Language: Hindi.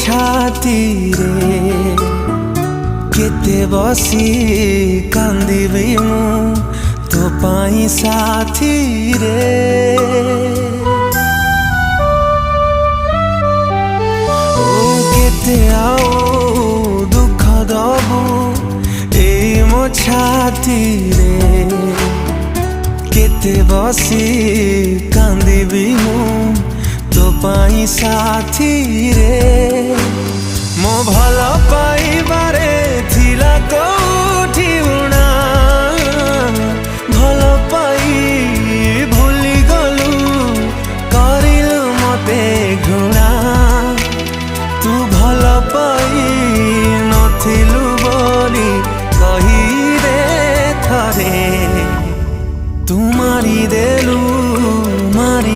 छाती रे केते बसी कांदिबी मु तो पाई साथी रे ओ केते आओ दुख दबु ए मो छाती रे केते बसी कांदिबी मु तो पाई साथी रे मो भल पाइबारे थिला को